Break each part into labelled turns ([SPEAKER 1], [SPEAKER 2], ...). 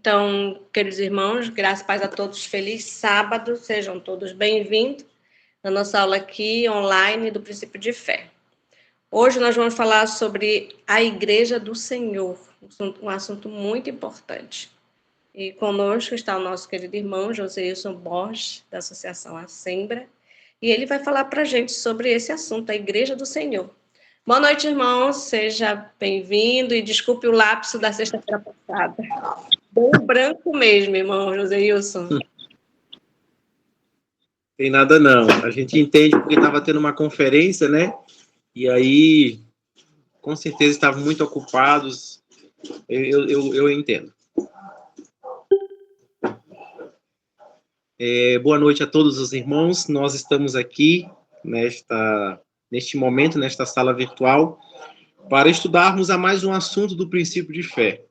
[SPEAKER 1] Então, queridos irmãos, graças e paz a todos, feliz sábado, sejam todos bem-vindos na nossa aula aqui online do Princípio de Fé. Hoje nós vamos falar sobre a Igreja do Senhor, um assunto muito importante. E conosco está o nosso querido irmão Joseilson Borges, da Associação Assembra, e ele vai falar para a gente sobre esse assunto, a Igreja do Senhor. Boa noite, irmãos, seja bem-vindo e desculpe o lapso da sexta-feira passada. Bem branco mesmo, irmão Joseilson.
[SPEAKER 2] Tem nada não, a gente entende porque estava tendo uma conferência, né? E aí, com certeza, estavam muito ocupados, eu entendo. Boa noite a todos os irmãos, nós estamos aqui neste momento, nesta sala virtual, para estudarmos a mais um assunto do princípio de fé.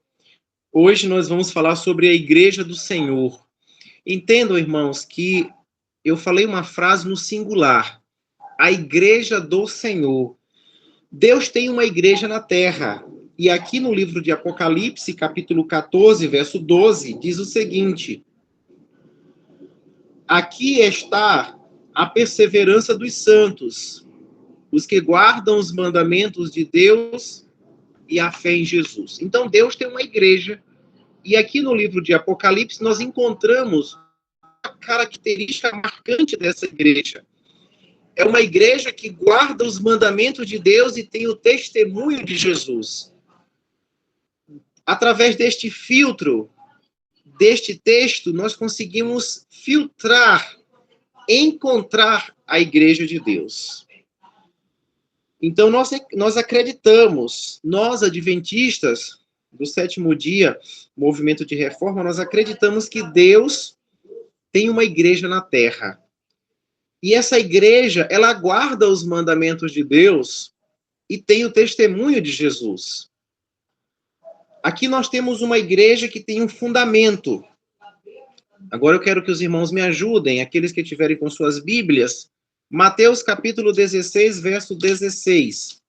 [SPEAKER 2] Hoje nós vamos falar sobre a Igreja do Senhor. Entendam, irmãos, que eu falei uma frase no singular, a Igreja do Senhor. Deus tem uma igreja na terra, e aqui no livro de Apocalipse, capítulo 14, verso 12, diz o seguinte: aqui está a perseverança dos santos, os que guardam os mandamentos de Deus e a fé em Jesus. Então, Deus tem uma igreja, e aqui no livro de Apocalipse nós encontramos a característica marcante dessa igreja. É uma igreja que guarda os mandamentos de Deus e tem o testemunho de Jesus. Através deste filtro, deste texto, nós conseguimos filtrar, encontrar a igreja de Deus. Então, nós acreditamos, nós adventistas do sétimo dia, movimento de reforma, nós acreditamos que Deus tem uma igreja na terra. E essa igreja, ela guarda os mandamentos de Deus e tem o testemunho de Jesus. Aqui nós temos uma igreja que tem um fundamento. Agora eu quero que os irmãos me ajudem, aqueles que estiverem com suas Bíblias. Mateus capítulo 16, verso 16.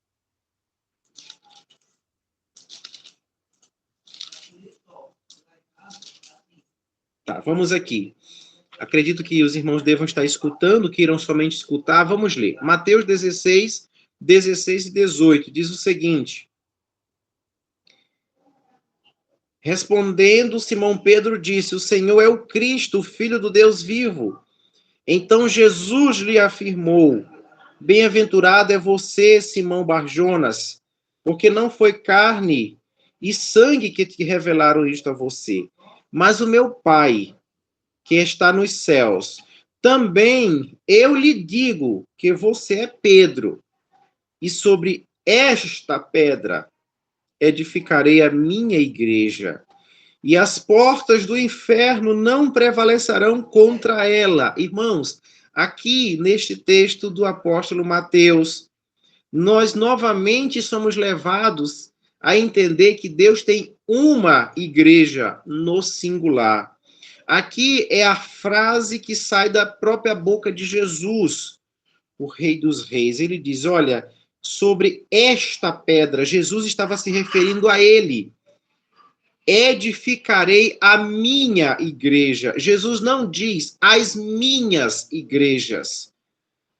[SPEAKER 2] Tá, vamos aqui. Acredito que os irmãos devam estar escutando, que irão somente escutar. Vamos ler. Mateus 16, 16 e 18. Diz o seguinte: respondendo, Simão Pedro disse: o Senhor é o Cristo, o Filho do Deus vivo. Então Jesus lhe afirmou: bem-aventurado é você, Simão Barjonas, porque não foi carne e sangue que te revelaram isto a você, mas o meu Pai, que está nos céus. Também eu lhe digo que você é Pedro, e sobre esta pedra edificarei a minha igreja, e as portas do inferno não prevalecerão contra ela. Irmãos, aqui neste texto do apóstolo Mateus, nós novamente somos levados a entender que Deus tem uma igreja no singular. Aqui é a frase que sai da própria boca de Jesus, o Rei dos Reis. Ele diz, olha, sobre esta pedra, Jesus estava se referindo a ele. Edificarei a minha igreja. Jesus não diz as minhas igrejas.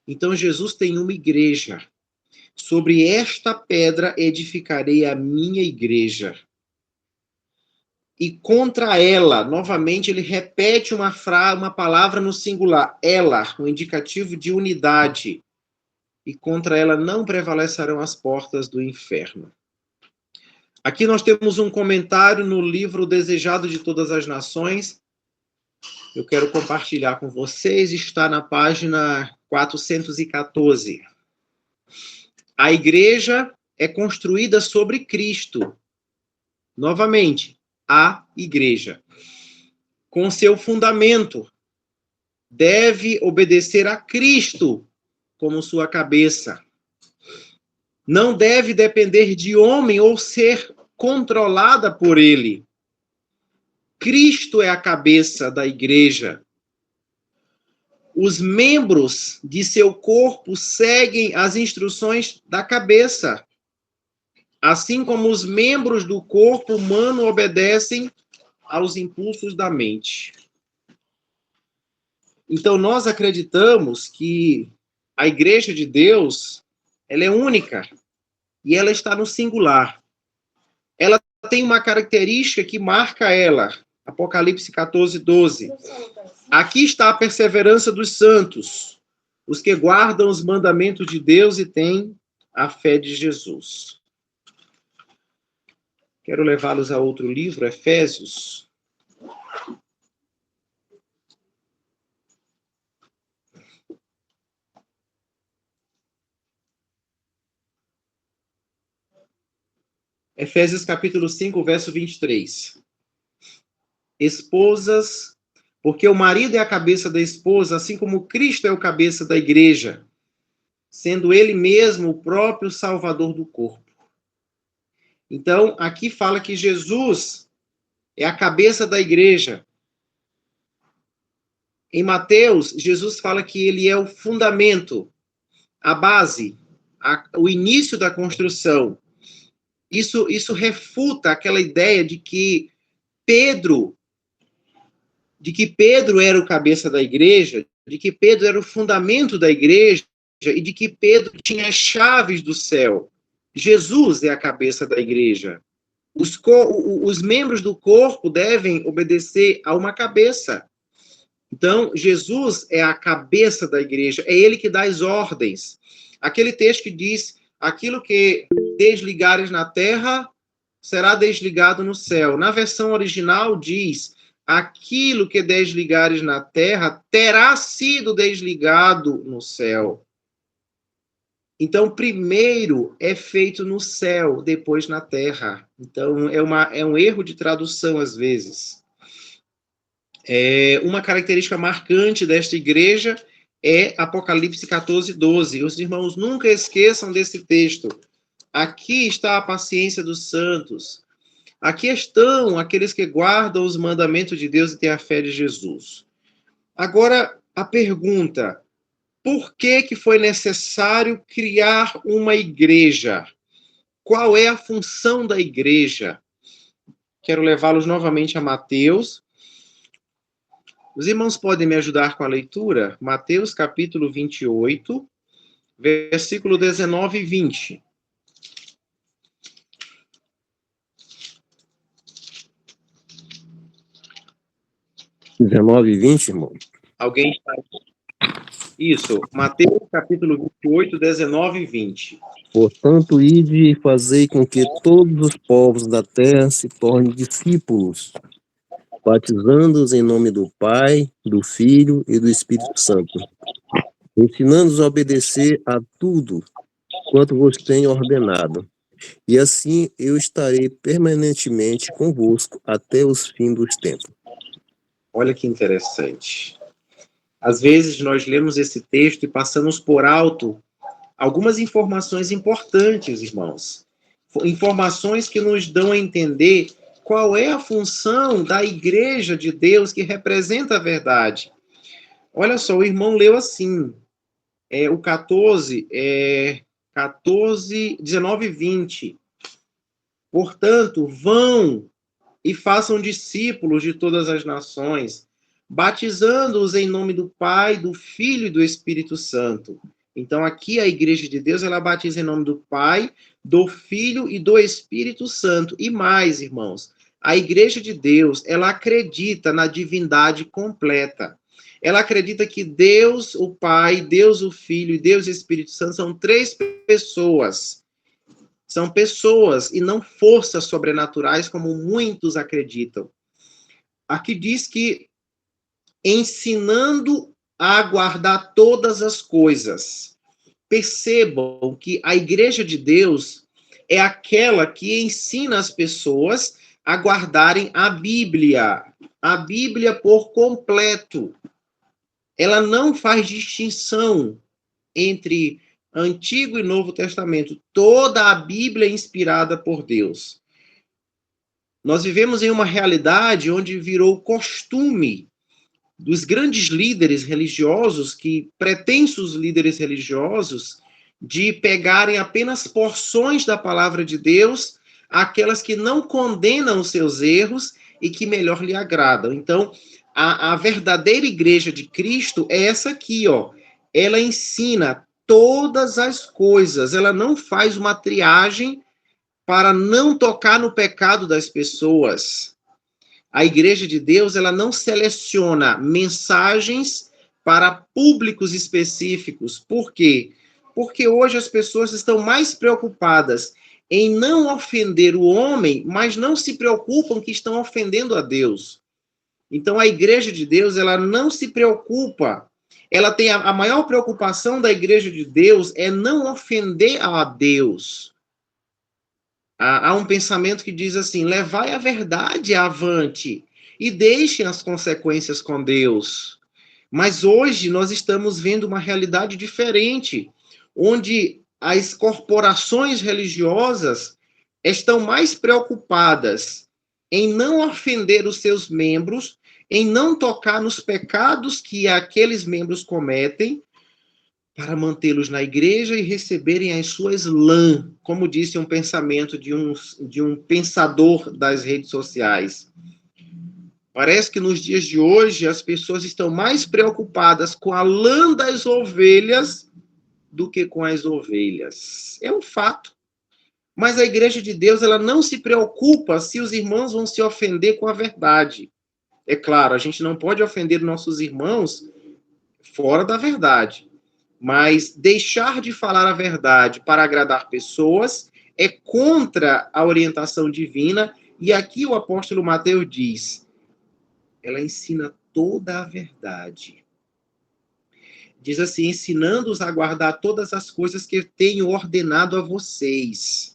[SPEAKER 2] Então, Jesus tem uma igreja. Sobre esta pedra edificarei a minha igreja. E contra ela, novamente, ele repete uma palavra no singular, ela, um indicativo de unidade. E contra ela não prevalecerão as portas do inferno. Aqui nós temos um comentário no livro Desejado de Todas as Nações. Eu quero compartilhar com vocês, está na página 414. A igreja é construída sobre Cristo. Novamente, a igreja, com seu fundamento, deve obedecer a Cristo como sua cabeça. Não deve depender de homem ou ser controlada por ele. Cristo é a cabeça da igreja. Os membros de seu corpo seguem as instruções da cabeça, assim como os membros do corpo humano obedecem aos impulsos da mente. Então, nós acreditamos que a Igreja de Deus, ela é única e ela está no singular. Ela tem uma característica que marca ela. Apocalipse 14, 12. Aqui está a perseverança dos santos, os que guardam os mandamentos de Deus e têm a fé de Jesus. Quero levá-los a outro livro, Efésios. Efésios capítulo 5, verso 23. Esposas, porque o marido é a cabeça da esposa, assim como Cristo é o cabeça da igreja, sendo ele mesmo o próprio salvador do corpo. Então, aqui fala que Jesus é a cabeça da igreja. Em Mateus, Jesus fala que ele é o fundamento, a base, o início da construção. Isso refuta aquela ideia de que Pedro era o cabeça da igreja, de que Pedro era o fundamento da igreja e de que Pedro tinha as chaves do céu. Jesus é a cabeça da igreja. Os membros do corpo devem obedecer a uma cabeça. Então, Jesus é a cabeça da igreja, é ele que dá as ordens. Aquele texto que diz, aquilo que desligares na terra, será desligado no céu. Na versão original diz, aquilo que desligares na terra, terá sido desligado no céu. Então, primeiro é feito no céu, depois na terra. Então, é um erro de tradução, às vezes. Uma característica marcante desta igreja é Apocalipse 14, 12. Os irmãos nunca esqueçam desse texto. Aqui está a paciência dos santos. Aqui estão aqueles que guardam os mandamentos de Deus e têm a fé de Jesus. Agora, a pergunta: por que foi necessário criar uma igreja? Qual é a função da igreja? Quero levá-los novamente a Mateus. Os irmãos podem me ajudar com a leitura? Mateus capítulo 28, versículo 19 e 20.
[SPEAKER 3] (19 e 20, irmão?
[SPEAKER 2] Alguém está aqui? Isso, Mateus capítulo 28, 19 e 20.
[SPEAKER 3] Portanto, ide e fazei com que todos os povos da terra se tornem discípulos, batizando-os em nome do Pai, do Filho e do Espírito Santo, ensinando-os a obedecer a tudo quanto vos tenho ordenado. E assim eu estarei permanentemente convosco até os fins dos tempos.
[SPEAKER 2] Olha que interessante. Às vezes nós lemos esse texto e passamos por alto algumas informações importantes, irmãos. Informações que nos dão a entender qual é a função da igreja de Deus que representa a verdade. Olha só, o irmão leu assim, o 19 e 20. Portanto, vão e façam discípulos de todas as nações, batizando-os em nome do Pai, do Filho e do Espírito Santo. Então, aqui a Igreja de Deus, ela batiza em nome do Pai, do Filho e do Espírito Santo. E mais, irmãos, a Igreja de Deus, ela acredita na divindade completa. Ela acredita que Deus, o Pai, Deus, o Filho e Deus, o Espírito Santo são três pessoas. São pessoas e não forças sobrenaturais, como muitos acreditam. Aqui diz que ensinando a guardar todas as coisas. Percebam que a Igreja de Deus é aquela que ensina as pessoas a guardarem a Bíblia por completo. Ela não faz distinção entre Antigo e Novo Testamento. Toda a Bíblia é inspirada por Deus. Nós vivemos em uma realidade onde virou costume dos grandes líderes religiosos, pretensos líderes religiosos, de pegarem apenas porções da palavra de Deus, aquelas que não condenam os seus erros, e que melhor lhe agradam. Então, a verdadeira igreja de Cristo é essa aqui, ó. Ela ensina todas as coisas, ela não faz uma triagem para não tocar no pecado das pessoas. A igreja de Deus, ela não seleciona mensagens para públicos específicos. Por quê? Porque hoje as pessoas estão mais preocupadas em não ofender o homem, mas não se preocupam que estão ofendendo a Deus. Então a igreja de Deus, ela não se preocupa. Ela tem a maior preocupação da igreja de Deus é não ofender a Deus. Há um pensamento que diz assim: levai a verdade avante e deixem as consequências com Deus. Mas hoje nós estamos vendo uma realidade diferente, onde as corporações religiosas estão mais preocupadas em não ofender os seus membros, em não tocar nos pecados que aqueles membros cometem, para mantê-los na igreja e receberem as suas lãs, como disse um pensamento de um pensador das redes sociais. Parece que nos dias de hoje as pessoas estão mais preocupadas com a lã das ovelhas do que com as ovelhas. É um fato. Mas a igreja de Deus, ela não se preocupa se os irmãos vão se ofender com a verdade. É claro, a gente não pode ofender nossos irmãos fora da verdade. Mas deixar de falar a verdade para agradar pessoas é contra a orientação divina. E aqui o apóstolo Mateus diz: ela ensina toda a verdade. Diz assim: ensinando-os a guardar todas as coisas que eu tenho ordenado a vocês.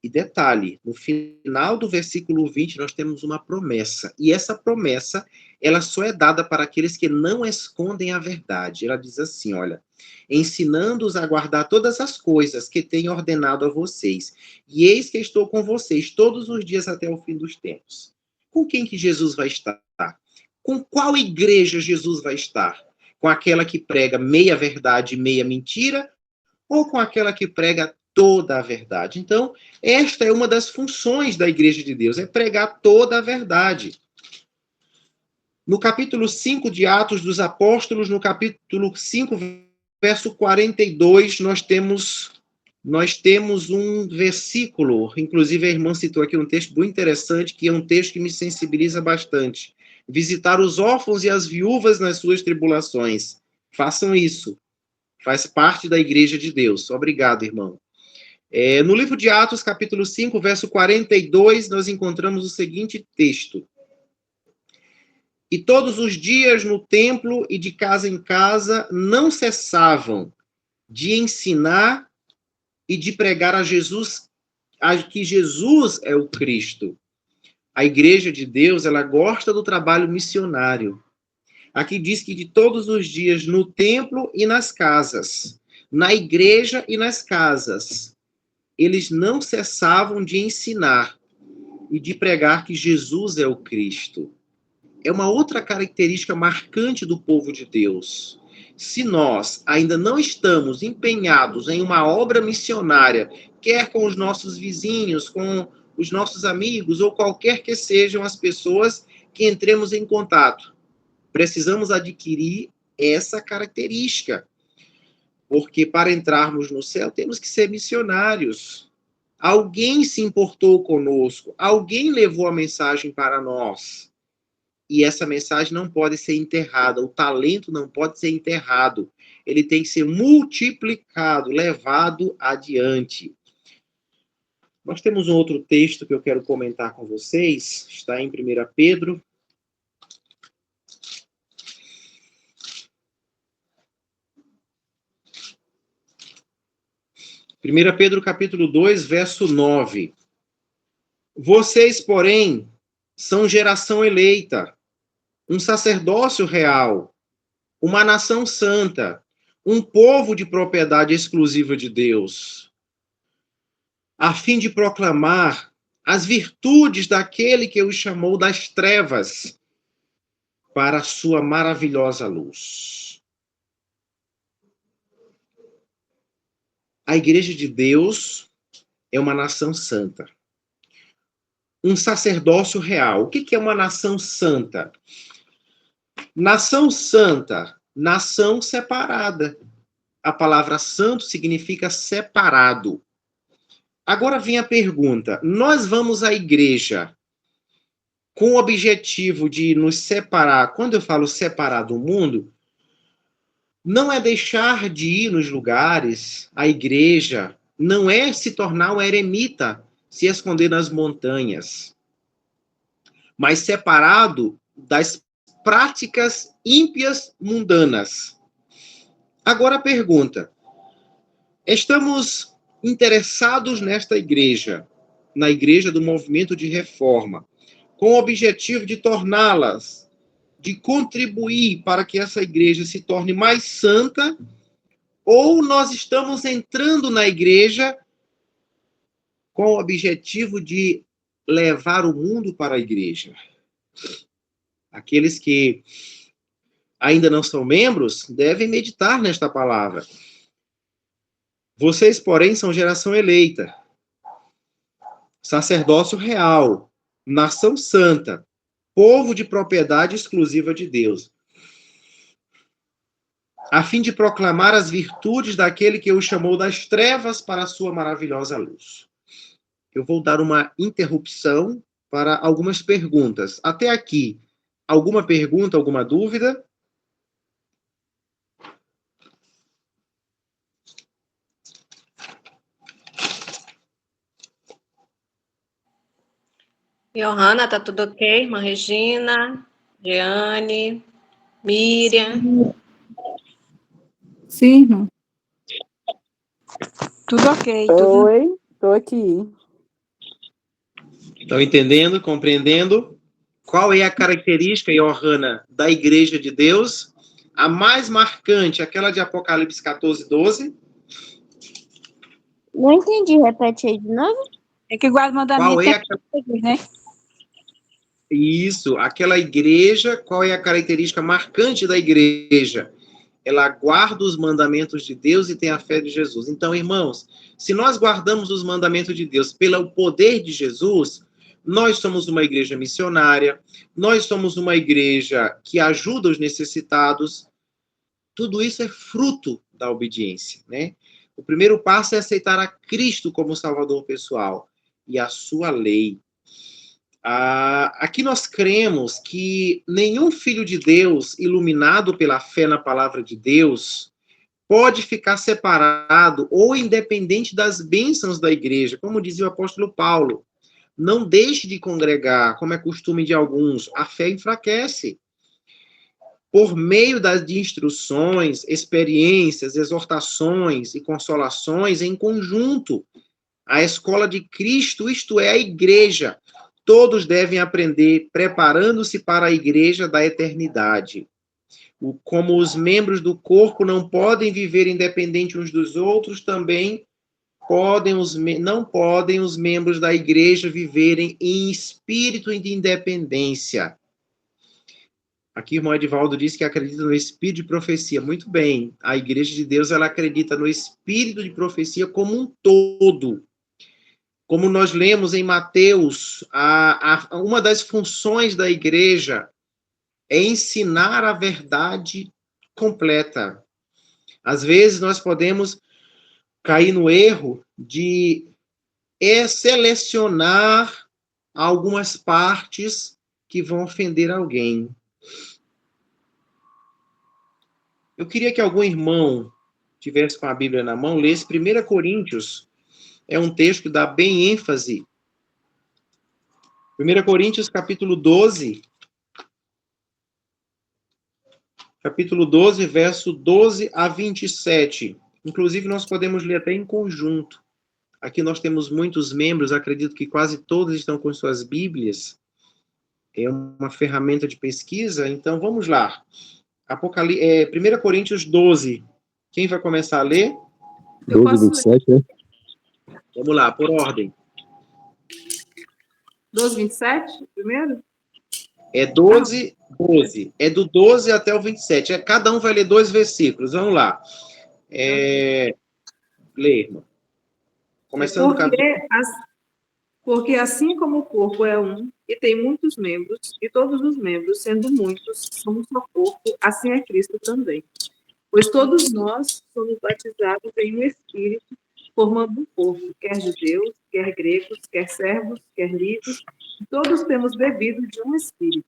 [SPEAKER 2] E detalhe, no final do versículo 20, nós temos uma promessa. E essa promessa, ela só é dada para aqueles que não escondem a verdade. Ela diz assim, olha: ensinando-os a guardar todas as coisas que tenho ordenado a vocês. E eis que estou com vocês todos os dias até o fim dos tempos. Com quem que Jesus vai estar? Com qual igreja Jesus vai estar? Com aquela que prega meia verdade e meia mentira? Ou com aquela que prega toda a verdade? Então, esta é uma das funções da igreja de Deus, é pregar toda a verdade. No capítulo 5 de Atos dos Apóstolos, no capítulo 5, verso 42, nós temos um versículo, inclusive a irmã citou aqui um texto muito interessante, que é um texto que me sensibiliza bastante. Visitar os órfãos e as viúvas nas suas tribulações. Façam isso. Faz parte da igreja de Deus. Obrigado, irmão. No livro de Atos, capítulo 5, verso 42, nós encontramos o seguinte texto: e todos os dias no templo e de casa em casa não cessavam de ensinar e de pregar a Jesus, que Jesus é o Cristo. A igreja de Deus, ela gosta do trabalho missionário. Aqui diz que de todos os dias no templo e nas casas, na igreja e nas casas, eles não cessavam de ensinar e de pregar que Jesus é o Cristo. É uma outra característica marcante do povo de Deus. Se nós ainda não estamos empenhados em uma obra missionária, quer com os nossos vizinhos, com os nossos amigos, ou qualquer que sejam as pessoas que entremos em contato, precisamos adquirir essa característica. Porque para entrarmos no céu, temos que ser missionários. Alguém se importou conosco, alguém levou a mensagem para nós. E essa mensagem não pode ser enterrada, o talento não pode ser enterrado. Ele tem que ser multiplicado, levado adiante. Nós temos um outro texto que eu quero comentar com vocês, está em 1 Pedro. 1 Pedro capítulo 2, verso 9. Vocês, porém, são geração eleita, um sacerdócio real, uma nação santa, um povo de propriedade exclusiva de Deus, a fim de proclamar as virtudes daquele que os chamou das trevas para a sua maravilhosa luz. A igreja de Deus é uma nação santa. um sacerdócio real. O que é uma nação santa? Nação santa, nação separada. A palavra santo significa separado. Agora vem a pergunta: nós vamos à igreja com o objetivo de nos separar? Quando eu falo separar do mundo, não é deixar de ir nos lugares, à igreja, não é se tornar um eremita, se esconder nas montanhas, mas separado das práticas ímpias mundanas. Agora a pergunta: estamos interessados nesta igreja, na igreja do movimento de reforma, com o objetivo de torná-las, de contribuir para que essa igreja se torne mais santa, ou nós estamos entrando na igreja com o objetivo de levar o mundo para a igreja? Aqueles que ainda não são membros devem meditar nesta palavra. Vocês, porém, são geração eleita, sacerdócio real, nação santa, povo de propriedade exclusiva de Deus, a fim de proclamar as virtudes daquele que o chamou das trevas para a sua maravilhosa luz. Eu vou dar uma interrupção para algumas perguntas. Até aqui, alguma pergunta, alguma dúvida?
[SPEAKER 1] Johanna, tá tudo ok? Irmã Regina, Jeane, Miriam.
[SPEAKER 4] Sim, irmão. Tudo ok.
[SPEAKER 5] Oi, tô aqui.
[SPEAKER 2] Estão entendendo, compreendendo? Qual é a característica, Johanna, da igreja de Deus? A mais marcante, aquela de Apocalipse 14, 12.
[SPEAKER 6] Não entendi, repete aí de novo.
[SPEAKER 4] É que guarda o mandamento.
[SPEAKER 2] Qual é aquela...
[SPEAKER 4] né?
[SPEAKER 2] Isso, aquela igreja, qual é a característica marcante da igreja? Ela guarda os mandamentos de Deus e tem a fé de Jesus. Então, irmãos, se nós guardamos os mandamentos de Deus pelo poder de Jesus, nós somos uma igreja missionária, nós somos uma igreja que ajuda os necessitados. Tudo isso é fruto da obediência, né? O primeiro passo é aceitar a Cristo como Salvador pessoal e a sua lei. Aqui nós cremos que nenhum filho de Deus, iluminado pela fé na palavra de Deus, pode ficar separado ou independente das bênçãos da igreja. Como dizia o apóstolo Paulo, não deixe de congregar, como é costume de alguns, a fé enfraquece. Por meio de instruções, experiências, exortações e consolações em conjunto, a escola de Cristo, isto é, a igreja, todos devem aprender preparando-se para a igreja da eternidade. Como os membros do corpo não podem viver independente uns dos outros, também não podem os membros da igreja viverem em espírito de independência. Aqui o irmão Edivaldo disse que acredita no espírito de profecia. Muito bem, a igreja de Deus ela acredita no espírito de profecia como um todo. Como nós lemos em Mateus, uma das funções da igreja é ensinar a verdade completa. Às vezes nós podemos cair no erro de selecionar algumas partes que vão ofender alguém. Eu queria que algum irmão tivesse com a Bíblia na mão, lesse 1 Coríntios. É um texto que dá bem ênfase. 1 Coríntios, capítulo 12. Capítulo 12, verso 12 a 27. Inclusive, nós podemos ler até em conjunto. Aqui nós temos muitos membros, acredito que quase todos estão com suas Bíblias. É uma ferramenta de pesquisa, então vamos lá. 1 Coríntios 12. Quem vai começar a ler?
[SPEAKER 3] 12, 27, né?
[SPEAKER 2] Vamos lá, por ordem.
[SPEAKER 4] 12, 27, primeiro?
[SPEAKER 2] É 12, 12. É do 12 até o 27. Cada um vai ler 2 versículos. Vamos lá. Lê, irmão. Começando do capítulo.
[SPEAKER 4] Porque assim como o corpo é um e tem muitos membros, e todos os membros, sendo muitos, são um só corpo, assim é Cristo também. Pois todos nós somos batizados em um Espírito, formando um corpo, quer judeus, quer gregos, quer servos, quer livres, e todos temos bebido de um Espírito.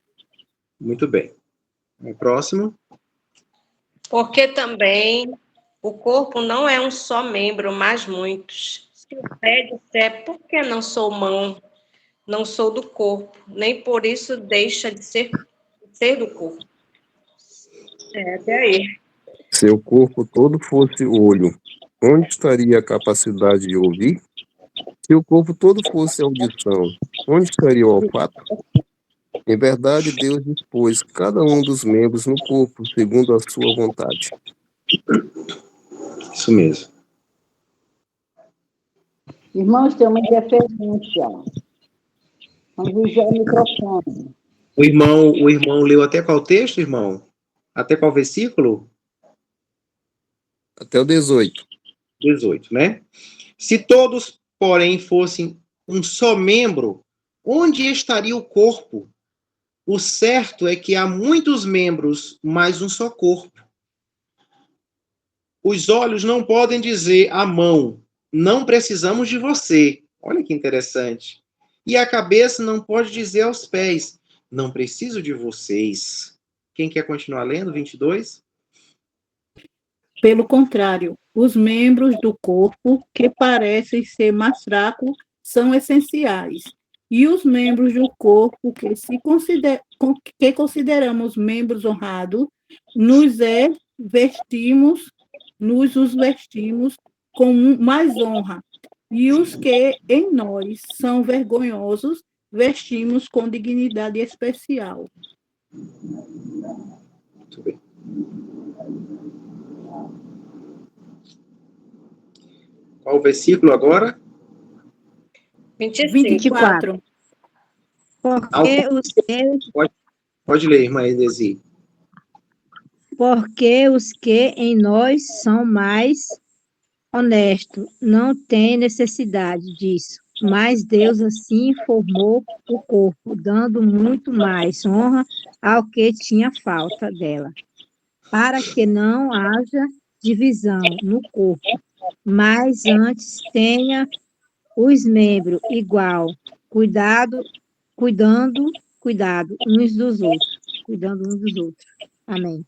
[SPEAKER 2] Muito bem. O próximo.
[SPEAKER 1] Porque também o corpo não é um só membro, mas muitos. Se o pé disser, por que não sou mão, não sou do corpo, nem por isso deixa de ser do corpo. Até aí.
[SPEAKER 3] Se o corpo todo fosse olho, onde estaria a capacidade de ouvir? Se o corpo todo fosse audição, onde estaria o olfato? Em verdade, Deus dispôs cada um dos membros no corpo, segundo a sua vontade.
[SPEAKER 2] Isso mesmo.
[SPEAKER 5] Irmãos, tem uma interferência. Vamos usar o microfone.
[SPEAKER 2] O irmão leu até qual texto, irmão? Até qual versículo?
[SPEAKER 3] Até o 18.
[SPEAKER 2] 18, né? Se todos, porém, fossem um só membro, onde estaria o corpo? O certo é que há muitos membros, mas um só corpo. Os olhos não podem dizer à mão, não precisamos de você. Olha que interessante. E a cabeça não pode dizer aos pés, não preciso de vocês. Quem quer continuar lendo? 22?
[SPEAKER 7] Pelo contrário, os membros do corpo que parecem ser mais fracos são essenciais. E os membros do corpo que consideramos membros honrados, nos os vestimos com mais honra. E os que em nós são vergonhosos, vestimos com dignidade especial.
[SPEAKER 2] Muito bem. Qual o versículo agora?
[SPEAKER 1] 25.
[SPEAKER 7] 24.
[SPEAKER 8] Porque os que,
[SPEAKER 2] Pode ler, irmã Edesi.
[SPEAKER 8] porque os que em nós são mais honestos não têm necessidade disso. Mas Deus assim formou o corpo, dando muito mais honra ao que tinha falta dela, para que não haja divisão no corpo, mas antes tenha os membros igual, cuidado uns dos outros, cuidando uns dos outros. Amém.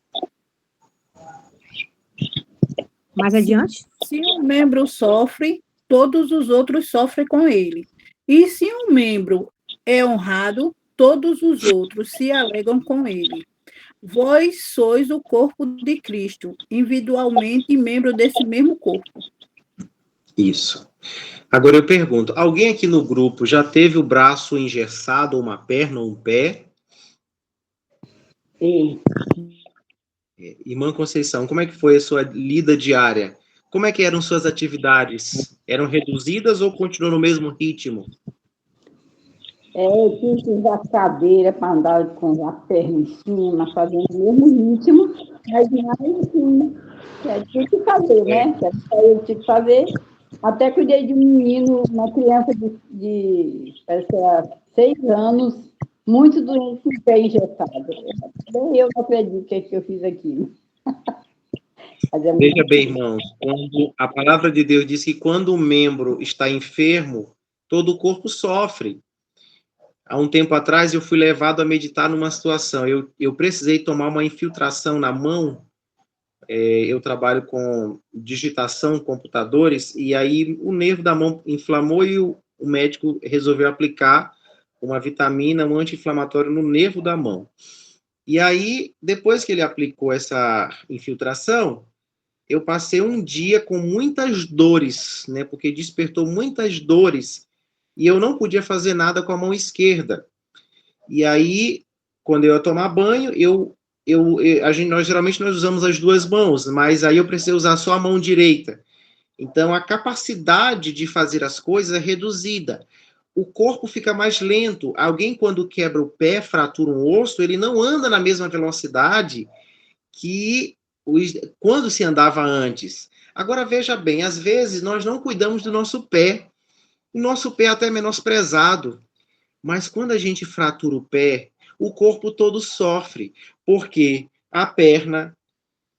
[SPEAKER 8] Mais adiante?
[SPEAKER 7] Se um membro sofre, todos os outros sofrem com ele. E se um membro é honrado, todos os outros se alegram com ele. Vós sois o corpo de Cristo, individualmente membro desse mesmo corpo.
[SPEAKER 2] Isso. Agora eu pergunto, alguém aqui no grupo já teve o braço engessado, ou uma perna, ou um pé?
[SPEAKER 5] Sim.
[SPEAKER 2] Irmã Conceição, como é que foi a sua lida diária? Como é que eram suas atividades? Eram reduzidas ou continuou no mesmo ritmo?
[SPEAKER 5] Eu tinha que usar cadeira para andar com a perna em cima, fazendo o mesmo ritmo, mas mais assim, tinha que fazer, né? Eu tinha que fazer. Até cuidei de um menino, uma criança parece que era 6 anos, muito doente com o pé engessado. Nem eu não acredito que eu fiz aquilo.
[SPEAKER 2] Veja bem, irmãos, quando a palavra de Deus diz que quando um membro está enfermo, todo o corpo sofre. Há um tempo atrás, eu fui levado a meditar numa situação. Eu precisei tomar uma infiltração na mão. Eu trabalho com digitação em computadores, e aí o nervo da mão inflamou e o médico resolveu aplicar uma vitamina, um anti-inflamatório no nervo da mão. E aí, depois que ele aplicou essa infiltração, eu passei um dia com muitas dores, né? Porque despertou muitas dores, e eu não podia fazer nada com a mão esquerda. E aí, quando eu ia tomar banho, nós geralmente usamos as duas mãos, mas aí eu precisei usar só a mão direita. Então, a capacidade de fazer as coisas é reduzida. O corpo fica mais lento. Alguém, quando quebra o pé, fratura um osso, ele não anda na mesma velocidade que quando se andava antes. Agora, veja bem, às vezes nós não cuidamos do nosso pé. O nosso pé até é menosprezado, mas quando a gente fratura o pé, o corpo todo sofre, porque a perna,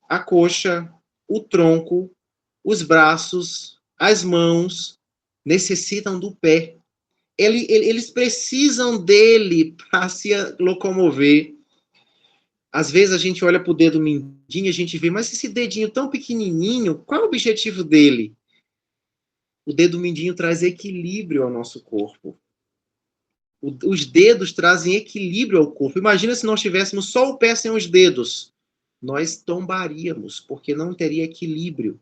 [SPEAKER 2] a coxa, o tronco, os braços, as mãos necessitam do pé. Eles precisam dele para se locomover. Às vezes a gente olha para o dedo mindinho e a gente vê, mas esse dedinho tão pequenininho, qual é o objetivo dele? O dedo mindinho traz equilíbrio ao nosso corpo. Os dedos trazem equilíbrio ao corpo. Imagina se nós tivéssemos só o pé sem os dedos. Nós tombaríamos, porque não teria equilíbrio.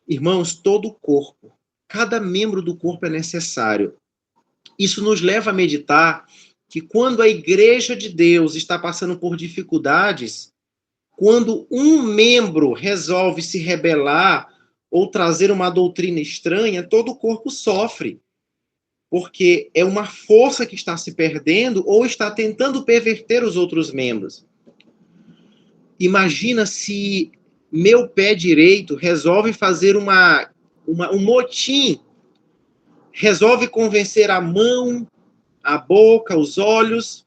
[SPEAKER 2] Irmãos, todo o corpo, cada membro do corpo é necessário. Isso nos leva a meditar que quando a igreja de Deus está passando por dificuldades, quando um membro resolve se rebelar ou trazer uma doutrina estranha, todo o corpo sofre. Porque é uma força que está se perdendo ou está tentando perverter os outros membros. Imagina se meu pé direito resolve fazer um motim, resolve convencer a mão, a boca, os olhos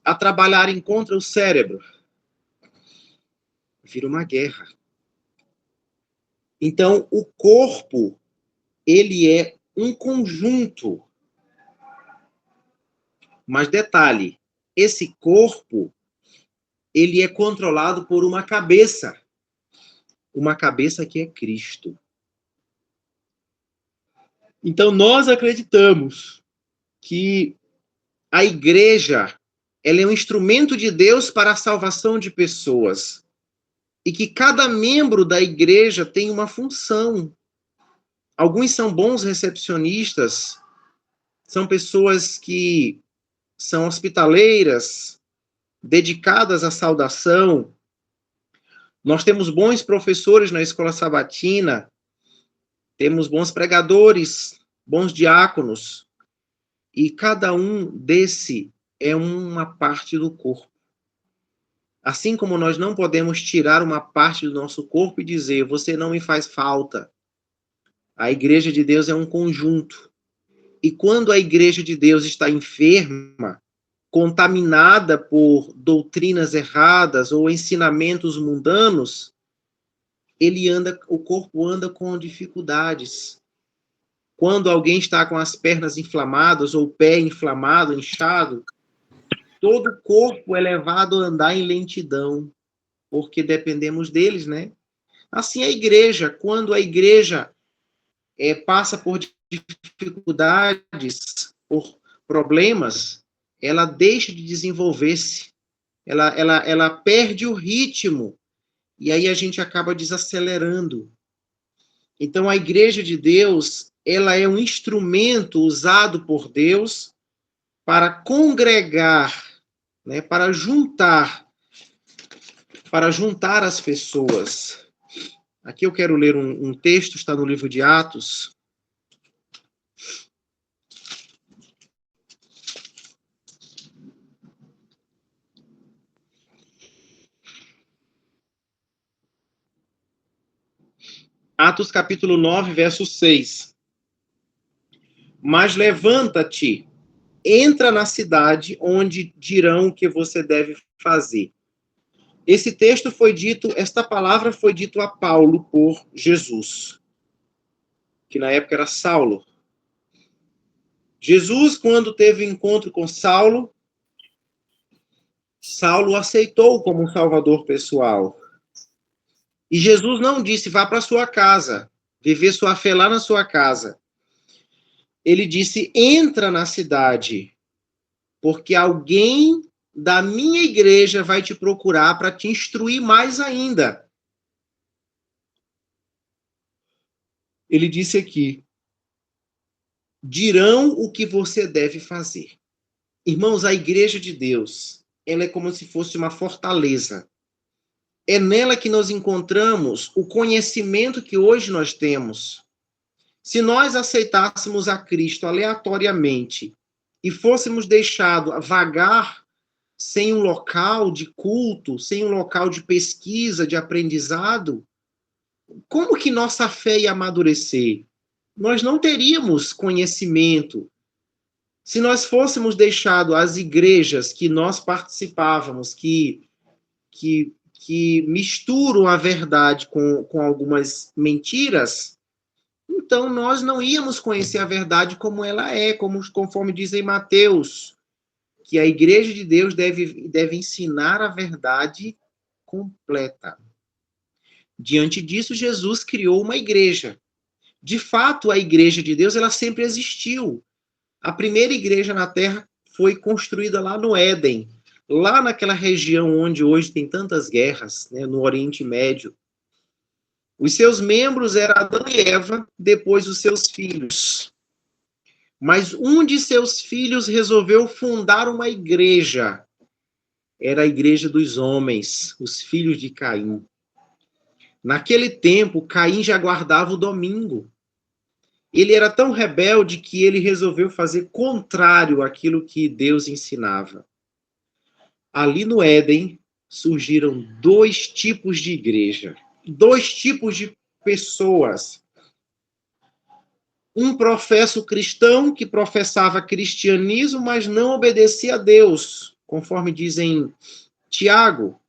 [SPEAKER 2] a trabalharem contra o cérebro. Vira uma guerra. Então, o corpo, ele é um conjunto. Mas detalhe, esse corpo, ele é controlado por uma cabeça que é Cristo. Então, nós acreditamos que a igreja, ela é um instrumento de Deus para a salvação de pessoas. E que cada membro da igreja tem uma função. Alguns são bons recepcionistas, são pessoas que são hospitaleiras, dedicadas à saudação. Nós temos bons professores na escola sabatina, temos bons pregadores, bons diáconos, e cada um desse é uma parte do corpo. Assim como nós não podemos tirar uma parte do nosso corpo e dizer, você não me faz falta. A igreja de Deus é um conjunto. E quando a igreja de Deus está enferma, contaminada por doutrinas erradas ou ensinamentos mundanos, o corpo anda com dificuldades. Quando alguém está com as pernas inflamadas ou o pé inflamado, inchado, todo o corpo é levado a andar em lentidão, porque dependemos deles, né? Assim a igreja, quando a igreja passa por dificuldades, por problemas, ela deixa de desenvolver-se, ela perde o ritmo, e aí a gente acaba desacelerando. Então, a igreja de Deus, ela é um instrumento usado por Deus para congregar, né, para juntar as pessoas. Aqui eu quero ler um texto, está no livro de Atos. Atos capítulo 9, verso 6. Mas levanta-te, entra na cidade onde dirão o que você deve fazer. Esse texto foi dito, esta palavra foi dito a Paulo por Jesus, que na época era Saulo. Jesus, quando teve encontro com Saulo, Saulo aceitou como um salvador pessoal. E Jesus não disse, vá para sua casa, viver sua fé lá na sua casa. Ele disse, entra na cidade, porque alguém da minha igreja vai te procurar para te instruir mais ainda. Ele disse aqui, dirão o que você deve fazer. Irmãos, a igreja de Deus, ela é como se fosse uma fortaleza. É nela que nós encontramos o conhecimento que hoje nós temos. Se nós aceitássemos a Cristo aleatoriamente e fôssemos deixados vagar sem um local de culto, sem um local de pesquisa, de aprendizado, como que nossa fé ia amadurecer? nós não teríamos conhecimento. Se nós fôssemos deixado as igrejas que nós participávamos, que misturam a verdade com algumas mentiras, então nós não íamos conhecer a verdade como ela é, conforme diz em Mateus, que a igreja de Deus deve ensinar a verdade completa. Diante disso, Jesus criou uma igreja. De fato, a igreja de Deus, ela sempre existiu. A primeira igreja na Terra foi construída lá no Éden, lá naquela região onde hoje tem tantas guerras, né, no Oriente Médio. Os seus membros eram Adão e Eva, depois os seus filhos. Mas um de seus filhos resolveu fundar uma igreja. Era a igreja dos homens, os filhos de Caim. Naquele tempo, Caim já guardava o domingo. Ele era tão rebelde que ele resolveu fazer contrário àquilo que Deus ensinava. Ali no Éden, surgiram 2 tipos de igreja, 2 tipos de pessoas. Um professo cristão que professava cristianismo, mas não obedecia a Deus, conforme dizem Tiago,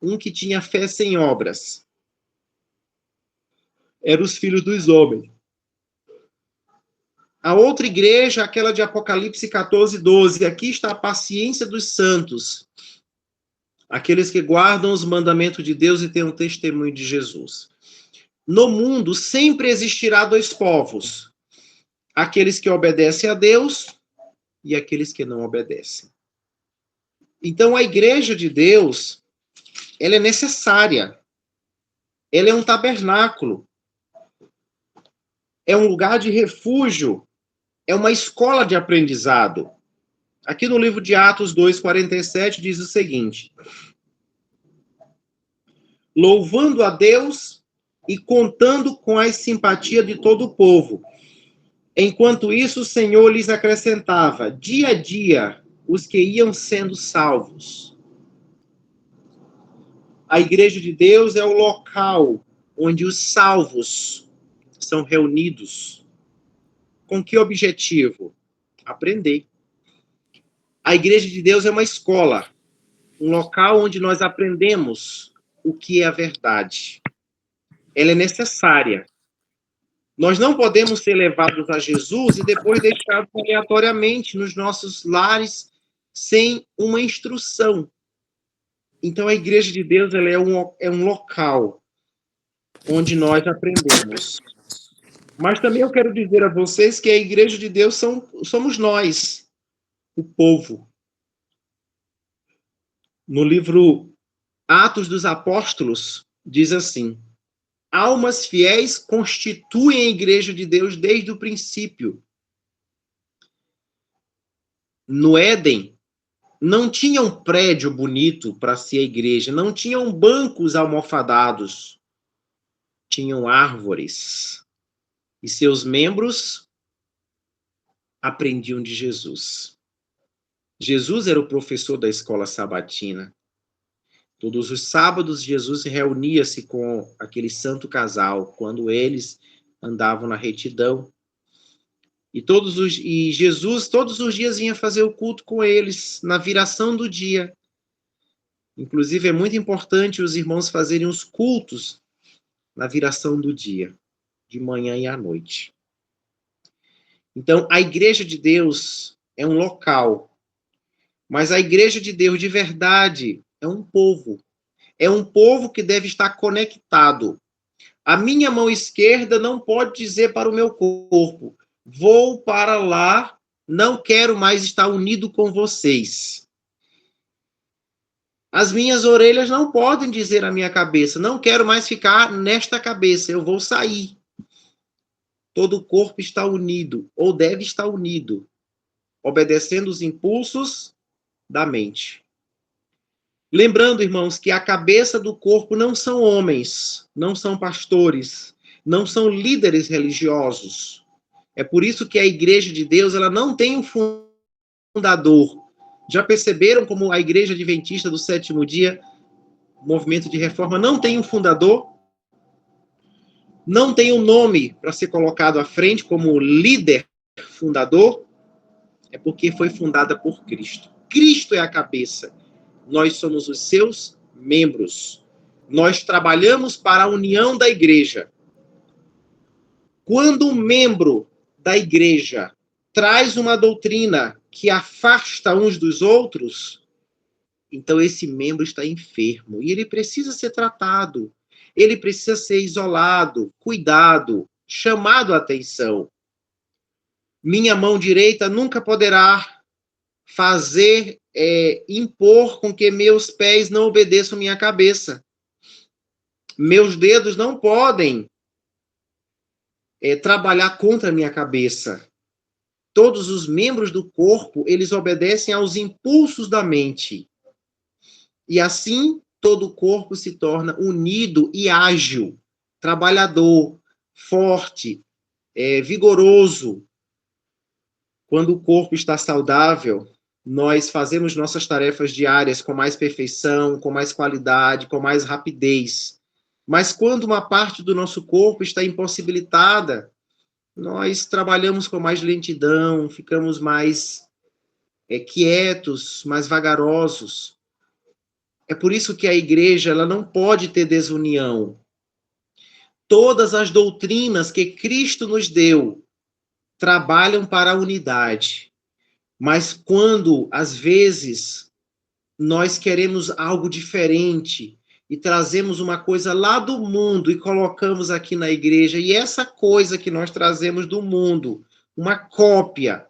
[SPEAKER 2] um que tinha fé sem obras. Eram os filhos dos homens. A outra igreja, aquela de Apocalipse 14:12, aqui está a paciência dos santos, aqueles que guardam os mandamentos de Deus e têm o testemunho de Jesus. No mundo sempre existirá 2 povos, aqueles que obedecem a Deus e aqueles que não obedecem. Então a igreja de Deus, ela é necessária, ela é um tabernáculo, é um lugar de refúgio, é uma escola de aprendizado. Aqui no livro de Atos 2:47 diz o seguinte: louvando a Deus e contando com a simpatia de todo o povo. Enquanto isso, o Senhor lhes acrescentava, dia a dia, os que iam sendo salvos. A igreja de Deus é o local onde os salvos são reunidos. Com que objetivo? Aprender. A igreja de Deus é uma escola, um local onde nós aprendemos o que é a verdade. Ela é necessária. Nós não podemos ser levados a Jesus e depois deixados aleatoriamente nos nossos lares sem uma instrução. Então, a igreja de Deus ela é um local onde nós aprendemos. Mas também eu quero dizer a vocês que a igreja de Deus somos nós, o povo. No livro Atos dos Apóstolos, diz assim: almas fiéis constituem a igreja de Deus desde o princípio. No Éden, não tinha um prédio bonito para ser a igreja, não tinham bancos almofadados, tinham árvores. E seus membros aprendiam de Jesus. Jesus era o professor da escola sabatina. Todos os sábados, Jesus reunia-se com aquele santo casal, quando eles andavam na retidão. E Jesus, todos os dias, vinha fazer o culto com eles, na viração do dia. Inclusive, é muito importante os irmãos fazerem os cultos na viração do dia, de manhã e à noite. Então, a igreja de Deus é um local, mas a igreja de Deus de verdade é um povo. É um povo que deve estar conectado. A minha mão esquerda não pode dizer para o meu corpo: vou para lá, não quero mais estar unido com vocês. As minhas orelhas não podem dizer à minha cabeça: não quero mais ficar nesta cabeça, eu vou sair. Todo o corpo está unido, ou deve estar unido, obedecendo os impulsos da mente. Lembrando, irmãos, que a cabeça do corpo não são homens, não são pastores, não são líderes religiosos. É por isso que a igreja de Deus ela não tem um fundador. Já perceberam como a igreja adventista do sétimo dia, movimento de reforma, não tem um fundador? não tem um nome para ser colocado à frente como líder fundador, é porque foi fundada por Cristo. Cristo é a cabeça. Nós somos os seus membros. Nós trabalhamos para a união da igreja. Quando um membro da igreja traz uma doutrina que afasta uns dos outros, então esse membro está enfermo e ele precisa ser tratado. Ele precisa ser isolado, cuidado, chamado a atenção. Minha mão direita nunca poderá impor com que meus pés não obedeçam minha cabeça. Meus dedos não podem trabalhar contra a minha cabeça. Todos os membros do corpo, eles obedecem aos impulsos da mente. E assim, todo o corpo se torna unido e ágil, trabalhador, forte, vigoroso. Quando o corpo está saudável, nós fazemos nossas tarefas diárias com mais perfeição, com mais qualidade, com mais rapidez. Mas quando uma parte do nosso corpo está impossibilitada, nós trabalhamos com mais lentidão, ficamos mais quietos, mais vagarosos. É por isso que a igreja ela não pode ter desunião. Todas as doutrinas que Cristo nos deu trabalham para a unidade. Mas quando, às vezes, nós queremos algo diferente e trazemos uma coisa lá do mundo e colocamos aqui na igreja, e essa coisa que nós trazemos do mundo, uma cópia,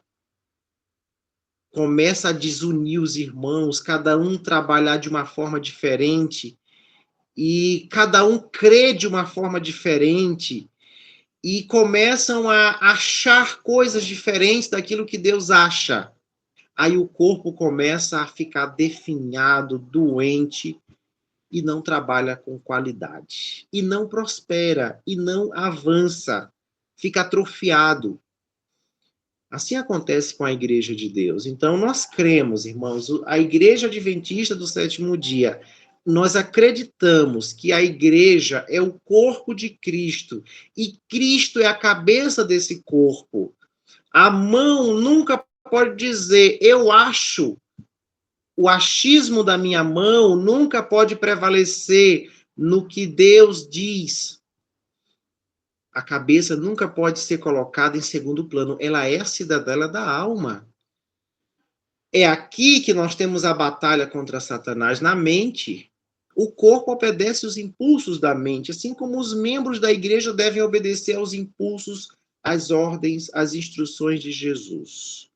[SPEAKER 2] começa a desunir os irmãos, cada um trabalhar de uma forma diferente, e cada um crê de uma forma diferente, e começam a achar coisas diferentes daquilo que Deus acha. Aí o corpo começa a ficar definhado, doente, e não trabalha com qualidade. E não prospera, e não avança, fica atrofiado. Assim acontece com a Igreja de Deus. Então, nós cremos, irmãos, a Igreja Adventista do Sétimo Dia, nós acreditamos que a Igreja é o corpo de Cristo, e Cristo é a cabeça desse corpo. A mão nunca pode dizer, eu acho. O achismo da minha mão nunca pode prevalecer no que Deus diz. A cabeça nunca pode ser colocada em segundo plano. Ela é a cidadela da alma. É aqui que nós temos a batalha contra Satanás, na mente. O corpo obedece os impulsos da mente, assim como os membros da igreja devem obedecer aos impulsos, às ordens, às instruções de Jesus.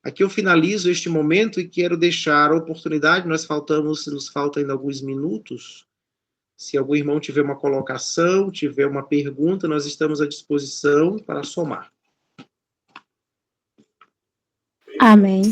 [SPEAKER 2] Aqui eu finalizo este momento e quero deixar a oportunidade, nos faltam ainda alguns minutos. Se algum irmão tiver uma colocação, tiver uma pergunta, nós estamos à disposição para somar.
[SPEAKER 6] Amém.